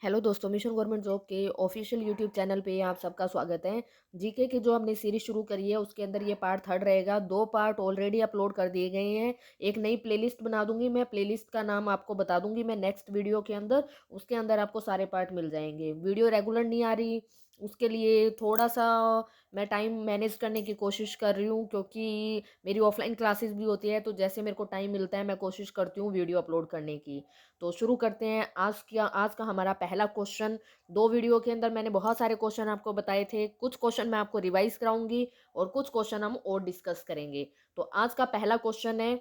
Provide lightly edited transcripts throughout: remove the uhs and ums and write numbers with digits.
Hello दोस्तों, mission government job के official YouTube channel पे आप सबका स्वागत है। जीके की जो हमने सीरीज शुरू करी है उसके अंदर ये पार्ट थर्ड रहेगा। 2 पार्ट ऑलरेडी अपलोड कर दिए गए हैं। एक नई प्लेलिस्ट बना दूंगी मैं, प्लेलिस्ट का नाम आपको बता दूंगी मैं नेक्स्ट वीडियो के अंदर। उसके अंदर आपको सारे पार्ट मिल जाएंगे। वीडियो रेगुलर नहीं आ रही, उसके लिए थोड़ा सा मैं टाइम मैनेज करने की कोशिश कर रही हूँ, क्योंकि मेरी ऑफलाइन क्लासेस भी होती है, तो जैसे मेरे को टाइम मिलता है मैं कोशिश करती हूँ वीडियो अपलोड करने की। तो शुरू करते हैं। आज का हमारा पहला क्वेश्चन। 2 वीडियो के अंदर मैंने बहुत सारे क्वेश्चन आपको बताए थे। कुछ क्वेश्चन मैं आपको रिवाइज कराऊंगी और कुछ क्वेश्चन हम और डिस्कस करेंगे। तो आज का पहला क्वेश्चन है,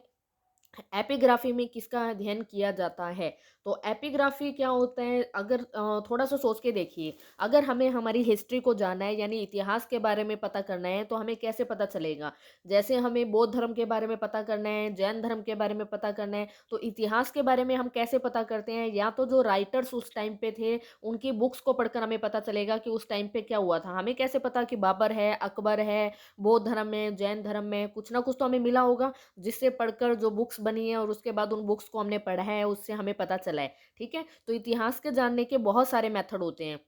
एपिग्राफी में किसका अध्ययन किया जाता है? तो एपिग्राफी क्या होता है? अगर थोड़ा सा सोच के देखिए। अगर हमें हमारी हिस्ट्री को जानना है, यानी इतिहास के बारे में पता करना है, तो हमें कैसे पता चलेगा? जैसे हमें बौद्ध धर्म के बारे में पता करना है, जैन धर्म के बारे में पता करना है, तो इतिहास के बारे में हम कैसे पता करते हैं? या तो जो राइटर्स उस टाइम पे थे उनकी बुक्स को पढ़कर हमें पता चलेगा कि उस टाइम पे क्या हुआ था। हमें कैसे पता कि बाबर है, अकबर है, बौद्ध धर्म में, जैन धर्म में कुछ ना कुछ तो हमें मिला होगा, जिससे पढ़कर जो बुक्स बनी है और उसके बाद उन बुक्स को हमने पढ़ा है, उससे हमें पता चला है। ठीक है, तो इतिहास के जानने के बहुत सारे मेथड होते हैं।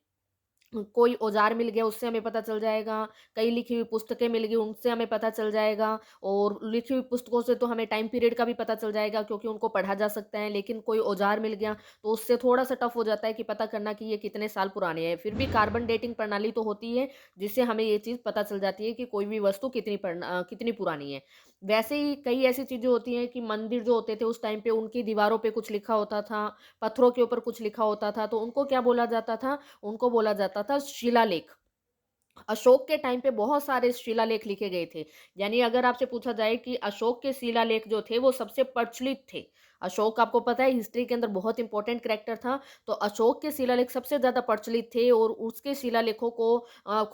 कोई औजार मिल गया उससे हमें पता चल जाएगा, कई लिखी हुई पुस्तकें मिल गई उनसे हमें पता चल जाएगा, और लिखी हुई पुस्तकों से तो हमें टाइम पीरियड का भी पता चल जाएगा क्योंकि उनको पढ़ा जा सकता है। लेकिन कोई औजार मिल गया तो उससे थोड़ा सा टफ हो जाता है कि पता करना कि ये कितने साल पुराने हैं। फिर भी कार्बन डेटिंग प्रणाली तो होती है, जिससे हमें ये चीज़ पता चल जाती है कि कोई भी वस्तु कितनी पुरानी है। वैसे ही कई ऐसी चीज़ें होती हैं कि मंदिर जो होते थे उस टाइम पे उनकी दीवारों पे कुछ लिखा होता था, पत्थरों के ऊपर कुछ लिखा होता था, तो उनको क्या बोला जाता था? उनको बोला जाता था शिलालेख। अशोक के टाइम पे बहुत सारे शिलालेख लिखे गए थे। यानी अगर आपसे पूछा जाए कि अशोक के शिलालेख जो थे वो सबसे प्रचलित थे। अशोक आपको पता है हिस्ट्री के अंदर बहुत इंपॉर्टेंट कैरेक्टर था, तो अशोक के शिलालेख सबसे ज़्यादा प्रचलित थे और उसके शिलालेखों को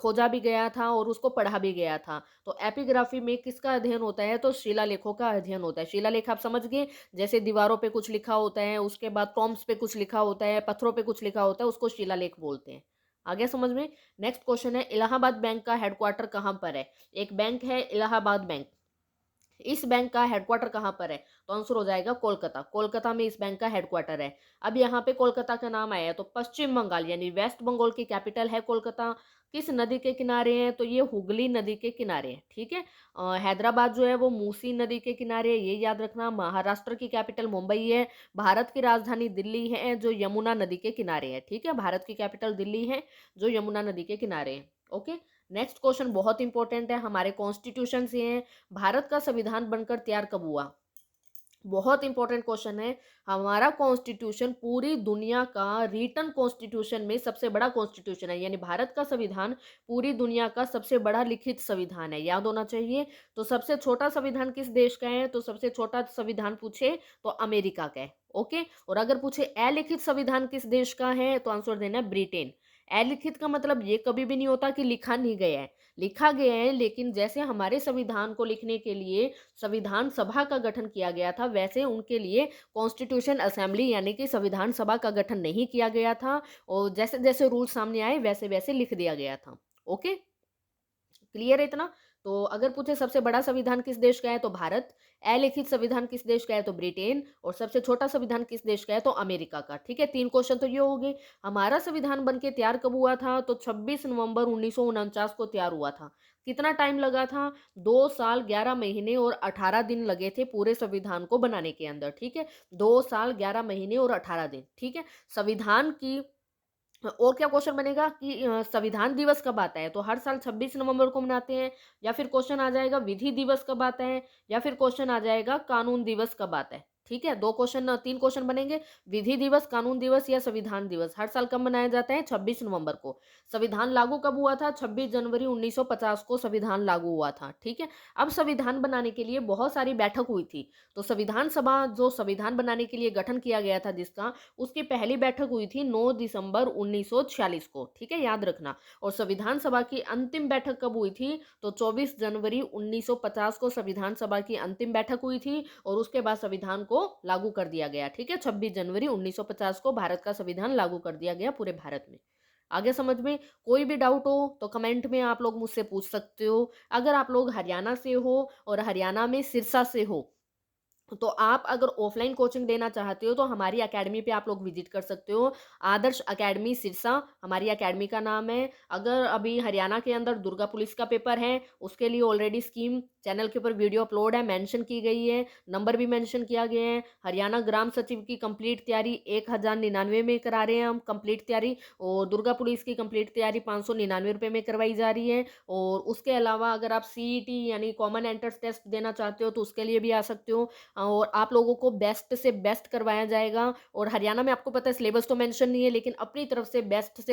खोजा भी गया था और उसको पढ़ा भी गया था। तो एपिग्राफी में किसका अध्ययन होता है? तो शिलालेखों का अध्ययन होता है। शिलालेख आप समझ गए, जैसे दीवारों पे कुछ लिखा होता है, उसके बाद टॉम्ब्स पे कुछ लिखा होता है, पत्थरों पे कुछ लिखा होता है, उसको शिलालेख बोलते हैं। आ गया समझ में? नेक्स्ट क्वेश्चन है, इलाहाबाद बैंक का हेडक्वार्टर कहाँ पर है? एक बैंक है इलाहाबाद बैंक, इस बैंक का हेडक्वार्टर कहाँ पर है? तो आंसर हो जाएगा कोलकाता। कोलकाता में इस बैंक का हेडक्वार्टर है। अब यहाँ पे कोलकाता का नाम आया है, तो पश्चिम बंगाल यानी वेस्ट बंगाल की कैपिटल है कोलकाता। किस नदी के किनारे है? तो ये हुगली नदी के किनारे है। ठीक है। हैदराबाद जो है वो मूसी नदी के किनारे है, ये याद रखना। महाराष्ट्र की कैपिटल मुंबई है। भारत की राजधानी दिल्ली है, जो यमुना नदी के किनारे है। ठीक है, भारत की कैपिटल दिल्ली है, जो यमुना नदी के किनारे है। ओके। नेक्स्ट क्वेश्चन बहुत इंपॉर्टेंट है, हमारे कॉन्स्टिट्यूशन से है। भारत का संविधान बनकर तैयार कब हुआ? बहुत इंपॉर्टेंट क्वेश्चन है। हमारा कॉन्स्टिट्यूशन पूरी दुनिया का रिटन कॉन्स्टिट्यूशन में सबसे बड़ा कॉन्स्टिट्यूशन है, यानी भारत का संविधान पूरी दुनिया का सबसे बड़ा लिखित संविधान है, याद होना चाहिए। तो सबसे छोटा संविधान किस देश का है? तो सबसे छोटा संविधान पूछे तो अमेरिका का है। ओके। और अगर पूछे अलिखित संविधान किस देश का है, तो आंसर देना है ब्रिटेन। अलिखित का मतलब ये कभी भी नहीं होता कि लिखा नहीं गया है, लिखा गया है, लेकिन जैसे हमारे संविधान को लिखने के लिए संविधान सभा का गठन किया गया था, वैसे उनके लिए कॉन्स्टिट्यूशन असेंबली यानी कि संविधान सभा का गठन नहीं किया गया था, और जैसे जैसे रूल सामने आए वैसे वैसे लिख दिया गया था। ओके, क्लियर है इतना? तो अगर पूछे सबसे बड़ा संविधान किस देश का है, तो भारत। अलिखित संविधान किस देश का है, तो ब्रिटेन। और सबसे छोटा संविधान किस देश का है, तो अमेरिका का। ठीक है, 3 क्वेश्चन तो ये हो गए। हमारा संविधान बन के तैयार कब हुआ था? तो 26 नवंबर 1949 को तैयार हुआ था। कितना टाइम लगा था? 2 साल 11 महीने और 18 दिन लगे थे पूरे संविधान को बनाने के अंदर। ठीक है, 2 साल 11 महीने और 18 दिन। ठीक है। संविधान की और क्या क्वेश्चन बनेगा कि संविधान दिवस कब आता है? तो हर साल 26 नवंबर को मनाते हैं। या फिर क्वेश्चन आ जाएगा विधि दिवस कब आता है, या फिर क्वेश्चन आ जाएगा कानून दिवस कब आता है। ठीक है, 3 क्वेश्चन बनेंगे। विधि दिवस, कानून दिवस या संविधान दिवस हर साल कब मनाया जाता है? 26 नवंबर को। संविधान लागू कब हुआ था? 26 जनवरी 1950 को संविधान लागू हुआ था। ठीक है। अब संविधान बनाने के लिए बहुत सारी बैठक हुई थी, तो संविधान सभा जो संविधान बनाने के लिए गठन किया गया था जिसका, उसकी पहली बैठक हुई थी 9 दिसंबर 1946 को। ठीक है, याद रखना। और संविधान सभा की अंतिम बैठक कब हुई थी? तो 24 जनवरी 1950 को संविधान सभा की अंतिम बैठक हुई थी, और उसके बाद संविधान को लागू कर दिया गया। ठीक है, 26 जनवरी 1950 को भारत का संविधान लागू कर दिया गया पूरे भारत में। आगे समझ में? कोई भी डाउट हो तो कमेंट में आप लोग मुझसे पूछ सकते हो। अगर आप लोग हरियाणा से हो और हरियाणा में सिरसा से हो, तो आप अगर ऑफलाइन कोचिंग लेना चाहते हो तो हमारी अकेडमी पे आप लोग विजिट कर सकते हो। आदर्श अकेडमी सिरसा हमारी अकेडमी का नाम है। अगर अभी हरियाणा के अंदर दुर्गा पुलिस का पेपर है, उसके लिए ऑलरेडी स्कीम चैनल के ऊपर वीडियो अपलोड है, मेंशन की गई है, नंबर भी मेंशन किया गया है। हरियाणा ग्राम सचिव की कंप्लीट तैयारी 1099 में करा रहे हैं हम कंप्लीट तैयारी, और दुर्गा पुलिस की कंप्लीट तैयारी 599 रुपये में करवाई जा रही है। और उसके अलावा अगर आप सीईटी यानी कॉमन एंट्रेंस टेस्ट देना चाहते हो तो उसके लिए भी आ सकते हो, और आप लोगों को बेस्ट से बेस्ट करवाया जाएगा। और हरियाणा में आपको पता है सिलेबस तो मेंशन नहीं है, लेकिन अपनी तरफ से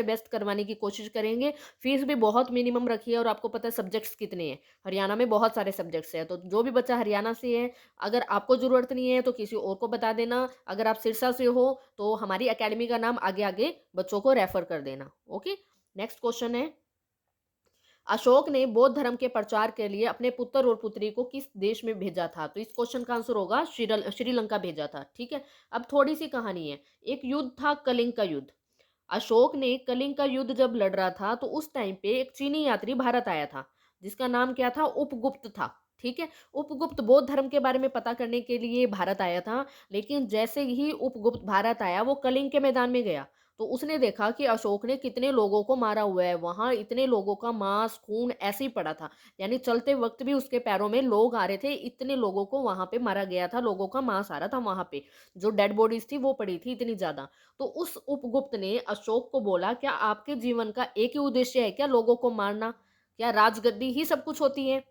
बेस्ट करवाने की कोशिश करेंगे। फीस भी बहुत मिनिमम रखी है, और आपको पता है सब्जेक्ट्स कितने हैं, हरियाणा में बहुत सारे सब्जेक्ट्स हैं। तो जो भी बच्चा हरियाणा से है, अगर आपको ज़रूरत नहीं है तो किसी और को बता देना। अगर आप सिरसा से हो तो हमारी अकेडमी का नाम आगे आगे बच्चों को रेफर कर देना। ओके, नेक्स्ट क्वेश्चन है, अशोक ने बौद्ध धर्म के प्रचार के लिए अपने पुत्र और पुत्री को किस देश में भेजा था? तो इस क्वेश्चन का आंसर होगा श्रीलंका भेजा था। ठीक है, अब थोड़ी सी कहानी है। एक युद्ध था, कलिंग का युद्ध। अशोक ने कलिंग का युद्ध जब लड़ रहा था तो उस टाइम पे एक चीनी यात्री भारत आया था, जिसका नाम क्या था? उपगुप्त था। ठीक है, उपगुप्त बौद्ध धर्म के बारे में पता करने के लिए भारत आया था। लेकिन जैसे ही उपगुप्त भारत आया, वो कलिंग के मैदान में गया, तो उसने देखा कि अशोक ने कितने लोगों को मारा हुआ है, वहां इतने लोगों का मांस खून ऐसे ही पड़ा था, यानी चलते वक्त भी उसके पैरों में लोग आ रहे थे, इतने लोगों को वहां पे मारा गया था, लोगों का मांस आ रहा था वहां पे, जो डेड बॉडीज थी वो पड़ी थी इतनी ज्यादा। तो उस उपगुप्त ने अशोक को बोला, क्या आपके जीवन का एक ही उद्देश्य है क्या? लोगों को मारना? क्या राजगद्दी ही सब कुछ होती है?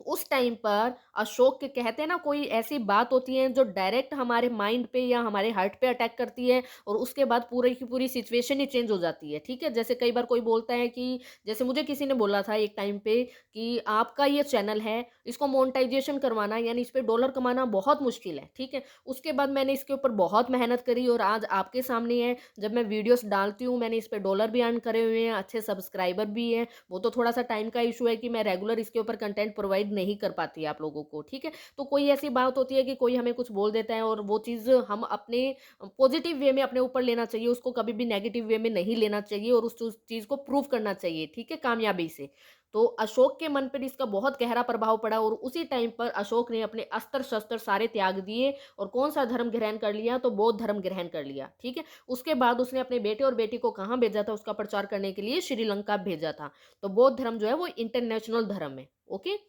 उस टाइम पर अशोक के, कहते हैं ना, कोई ऐसी बात होती है जो डायरेक्ट हमारे माइंड पे या हमारे हार्ट पे अटैक करती है, और उसके बाद पूरी की पूरी सिचुएशन ही चेंज हो जाती है। ठीक है, जैसे कई बार कोई बोलता है कि, जैसे मुझे किसी ने बोला था एक टाइम पे कि आपका ये चैनल है, इसको मोनेटाइजेशन करवाना यानी इस पे डॉलर कमाना बहुत मुश्किल है। ठीक है, उसके बाद मैंने इसके ऊपर बहुत मेहनत करी, और आज आपके सामने है, जब मैं वीडियोस डालती हूँ मैंने इस पे डॉलर भी अर्न करे हुए हैं, अच्छे सब्सक्राइबर भी हैं। वो तो थोड़ा सा टाइम का इशू है कि मैं रेगुलर इसके ऊपर कंटेंट प्रोवाइड नहीं कर पाती आप लोगों को। ठीक है, तो कोई ऐसी बात होती है कि कोई हमें कुछ बोल देता है, और वो चीज़ हम अपने पॉजिटिव वे में अपने ऊपर लेना चाहिए, उसको कभी भी नेगेटिव वे में नहीं लेना चाहिए, और उस चीज़ को प्रूव करना चाहिए। ठीक है, कामयाबी से। तो अशोक के मन पर इसका बहुत गहरा प्रभाव पड़ा, और उसी टाइम पर अशोक ने अपने अस्त्र शस्त्र सारे त्याग दिए, और कौन सा धर्म ग्रहण कर लिया? तो बौद्ध धर्म ग्रहण कर लिया। ठीक है, उसके बाद उसने अपने बेटे और बेटी को कहाँ भेजा था उसका प्रचार करने के लिए? श्रीलंका भेजा था। तो बौद्ध धर्म जो है वो इंटरनेशनल धर्म है। ओके,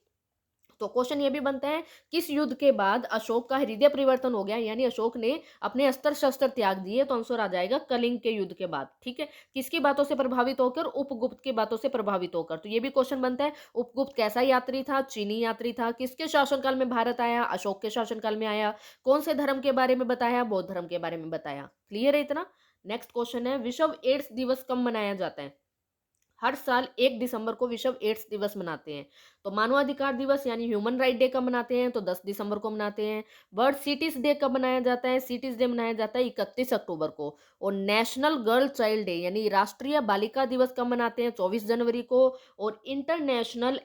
तो क्वेश्चन ये भी बनता है, किस युद्ध के बाद अशोक का हृदय परिवर्तन हो गया, यानी अशोक ने अपने अस्त्र शस्त्र त्याग दिए? तो आंसर आ जाएगा कलिंग के युद्ध के बाद। ठीक है, किसकी बातों से प्रभावित होकर? उपगुप्त की बातों से प्रभावित होकर। तो ये भी क्वेश्चन बनता है, उपगुप्त कैसा यात्री था? चीनी यात्री था। किसके शासनकाल में भारत आया? अशोक के शासनकाल में आया। कौन से धर्म के बारे में बताया? बौद्ध धर्म के बारे में बताया। क्लियर है इतना? नेक्स्ट क्वेश्चन है, विश्व एड्स दिवस कब मनाया जाता है? हर साल 1 दिसंबर को विश्व एड्स दिवस मनाते हैं। तो मानवाधिकार दिवस यानी ह्यूमन राइट डे कब मनाते हैं? तो 10 दिसंबर को मनाते हैं। वर्ल्ड सिटीज डे कब मनाया जाता है? सिटीज डे मनाया जाता है 31 अक्टूबर को। और नेशनल गर्ल चाइल्ड डे यानी राष्ट्रीय बालिका दिवस कब मनाते हैं? 24 जनवरी को। और इंटरनेशनल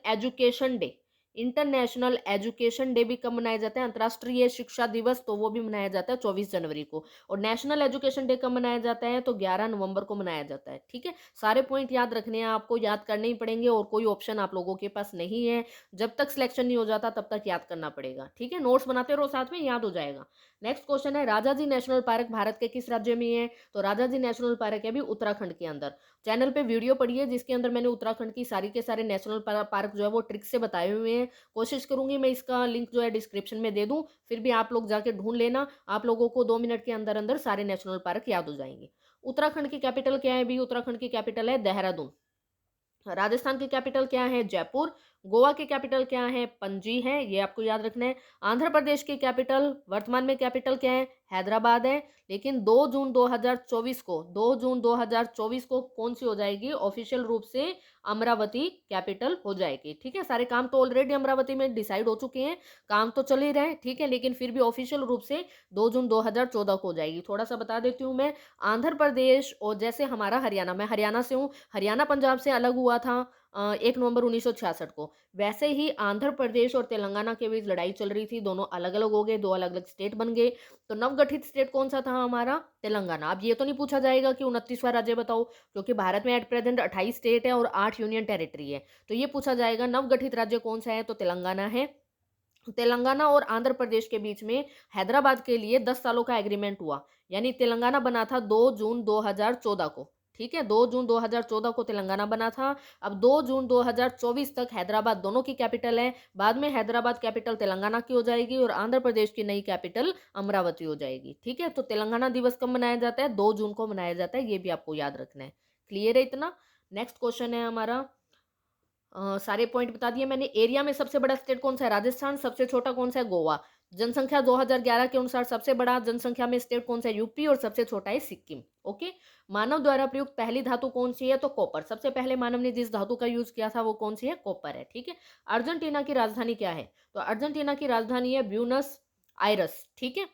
एजुकेशन डे भी कब मनाया जाता है? अंतर्राष्ट्रीय शिक्षा दिवस, तो वो भी मनाया जाता है 24 जनवरी को। और नेशनल एजुकेशन डे कब मनाया जाता है? तो 11 नवंबर को मनाया जाता है। ठीक है, सारे पॉइंट याद रखने हैं आपको, याद करने ही पड़ेंगे, और कोई ऑप्शन आप लोगों के पास नहीं है। जब तक सिलेक्शन नहीं हो जाता तब तक याद करना पड़ेगा। ठीक है, नोट्स बनाते रहो साथ में, याद हो जाएगा। नेक्स्ट क्वेश्चन है, राजाजी नेशनल पार्क भारत के किस राज्य में है? तो राजाजी नेशनल पार्क है भी उत्तराखंड के अंदर। चैनल पे वीडियो पड़ी है जिसके अंदर मैंने उत्तराखंड की सारी के सारे नेशनल पार्क जो है वो ट्रिक से बताए हुए हैं। कोशिश करूंगी मैं इसका लिंक जो है डिस्क्रिप्शन में दे दूं, फिर भी आप लोग जाके ढूंढ लेना, आप लोगों को 2 मिनट के अंदर अंदर सारे नेशनल पार्क याद हो जाएंगे। उत्तराखंड की कैपिटल क्या है भी? उत्तराखंड की कैपिटल है देहरादून। राजस्थान की कैपिटल क्या है? जयपुर। गोवा की कैपिटल क्या है? पणजी है, ये आपको याद रखना है। आंध्र प्रदेश की कैपिटल वर्तमान में कैपिटल क्या है? हैदराबाद है। लेकिन 2 जून 2024 को कौन सी हो जाएगी ऑफिशियल रूप से? अमरावती कैपिटल हो जाएगी। ठीक है, सारे काम तो ऑलरेडी अमरावती में डिसाइड हो चुके हैं, काम तो चल ही रहे। ठीक है, लेकिन फिर भी ऑफिशियल रूप से 2 जून 2014 को हो जाएगी। थोड़ा सा बता देती हूँ मैं, आंध्र प्रदेश और जैसे हमारा हरियाणा, मैं हरियाणा से हूँ, हरियाणा पंजाब से अलग हुआ था 1 नवंबर 1966 को, वैसे ही आंध्र प्रदेश और तेलंगाना के बीच लड़ाई चल रही थी, दोनों अलग अलग हो गए, दो अलग अलग स्टेट बन गए। तो नवगठित स्टेट कौन सा था हमारा? तेलंगाना। अब ये तो नहीं पूछा जाएगा कि 29वां राज्य बताओ, क्योंकि भारत में एट प्रेजेंट 28 स्टेट है और 8 यूनियन टेरिटरी है। तो ये पूछा जाएगा नवगठित राज्य कौन सा है? तो तेलंगाना है। तेलंगाना और आंध्र प्रदेश के बीच में हैदराबाद के लिए 10 सालों का एग्रीमेंट हुआ। यानी तेलंगाना बना था 2 जून 2014 को, ठीक है? 2 जून 2014 को तेलंगाना बना था। अब 2 जून 2024 तक हैदराबाद दोनों की कैपिटल है। बाद में हैदराबाद कैपिटल तेलंगाना की हो जाएगी और आंध्र प्रदेश की नई कैपिटल अमरावती हो जाएगी, ठीक है? तो तेलंगाना दिवस कब मनाया जाता है? 2 जून को मनाया जाता है, ये भी आपको याद रखना है। क्लियर है इतना? नेक्स्ट क्वेश्चन है हमारा, सारे पॉइंट बता दिए मैंने। एरिया में सबसे बड़ा स्टेट कौन सा है? राजस्थान। सबसे छोटा कौन सा है? गोवा। जनसंख्या 2011 के अनुसार सबसे बड़ा जनसंख्या में स्टेट कौन सा है? यूपी। और सबसे छोटा है सिक्किम। ओके। मानव द्वारा प्रयुक्त पहली धातु कौन सी है? तो कॉपर। सबसे पहले मानव ने जिस धातु का यूज किया था वो कौन सी है? कॉपर है, ठीक है। अर्जेंटीना की राजधानी क्या है? तो अर्जेंटीना की राजधानी है ब्यूनस आयरस, ठीक है।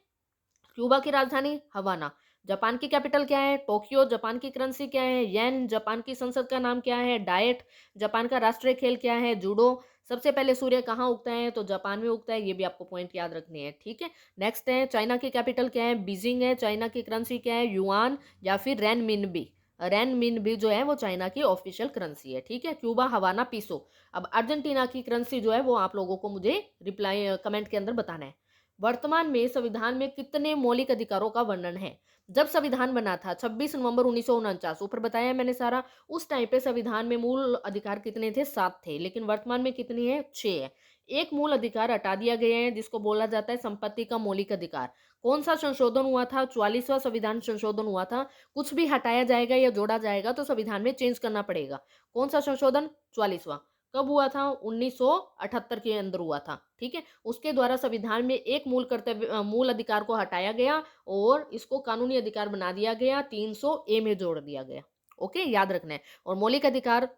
क्यूबा की राजधानी हवाना। जापान की कैपिटल क्या है? टोक्यो। जापान की करेंसी क्या है? येन। जापान की संसद का नाम क्या है? डाइट। जापान का राष्ट्रीय खेल क्या है? जूडो। सबसे पहले सूर्य कहाँ उगता है? तो जापान में उगता है, ये भी आपको पॉइंट याद रखने हैं, ठीक है। नेक्स्ट है, चाइना की कैपिटल क्या है? बीजिंग है। चाइना की करेंसी क्या है? युआन या फिर रेनमिनबी। रेनमिनबी जो है वो चाइना की ऑफिशियल करेंसी है, ठीक है। क्यूबा हवाना पीसो। अब अर्जेंटीना की करेंसी जो है वो आप लोगों को मुझे रिप्लाई कमेंट के अंदर बताना है। वर्तमान में संविधान में कितने मौलिक अधिकारों का वर्णन है? जब संविधान बना था 26 नवंबर 1949, ऊपर बताया मैंने सारा, उस टाइम पे संविधान में मूल अधिकार कितने थे? 7 थे। लेकिन वर्तमान में कितनी है? 6 है। एक मूल अधिकार हटा दिया गया है जिसको बोला जाता है संपत्ति का मौलिक अधिकार। कौन सा संशोधन हुआ था? 44वां संविधान संशोधन हुआ था। कुछ भी हटाया जाएगा या जोड़ा जाएगा तो संविधान में चेंज करना पड़ेगा। कौन सा संशोधन? 44वां। कब हुआ था? 1978 के अंदर हुआ था, ठीक है। उसके द्वारा संविधान में एक मूल कर्तव्य मूल अधिकार को हटाया गया और इसको कानूनी अधिकार बना दिया गया, 300 ए में जोड़ दिया गया। ओके, याद रखना है। और मौलिक अधिकार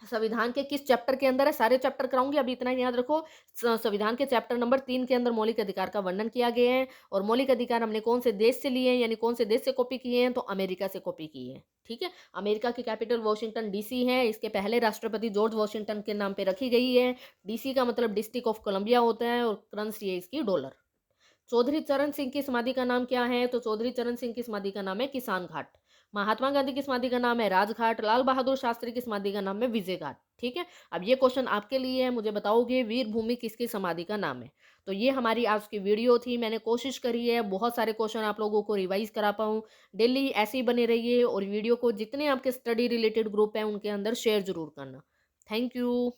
संविधान के किस चैप्टर के अंदर है? सारे चैप्टर कराऊंगी, अभी इतना ही याद रखो। संविधान के चैप्टर नंबर 3 के अंदर मौलिक अधिकार का वर्णन किया गया है। और मौलिक अधिकार हमने कौन से देश से लिए हैं, यानी कौन से देश से कॉपी किए हैं? तो अमेरिका से कॉपी किए हैं, ठीक है। अमेरिका की कैपिटल वॉशिंगटन डीसी है। इसके पहले राष्ट्रपति जॉर्ज वॉशिंगटन के नाम पे रखी गई है। डीसी का मतलब डिस्ट्रिक्ट ऑफ कोलंबिया होता है और करेंसी है इसकी डॉलर। चौधरी चरण सिंह की समाधि का नाम क्या है? तो चौधरी चरण सिंह की समाधि का नाम है किसान घाट। महात्मा गांधी की समाधि का नाम है राजघाट। लाल बहादुर शास्त्री की समाधि का नाम है विजय घाट, ठीक है। अब ये क्वेश्चन आपके लिए है, मुझे बताओगे वीर भूमि किसकी समाधि का नाम है? तो ये हमारी आज की वीडियो थी। मैंने कोशिश करी है बहुत सारे क्वेश्चन आप लोगों को रिवाइज करा पाऊँ। डेली ऐसे ही बने रहिए और वीडियो को जितने आपके स्टडी रिलेटेड ग्रुप हैं उनके अंदर शेयर जरूर करना। Thank you.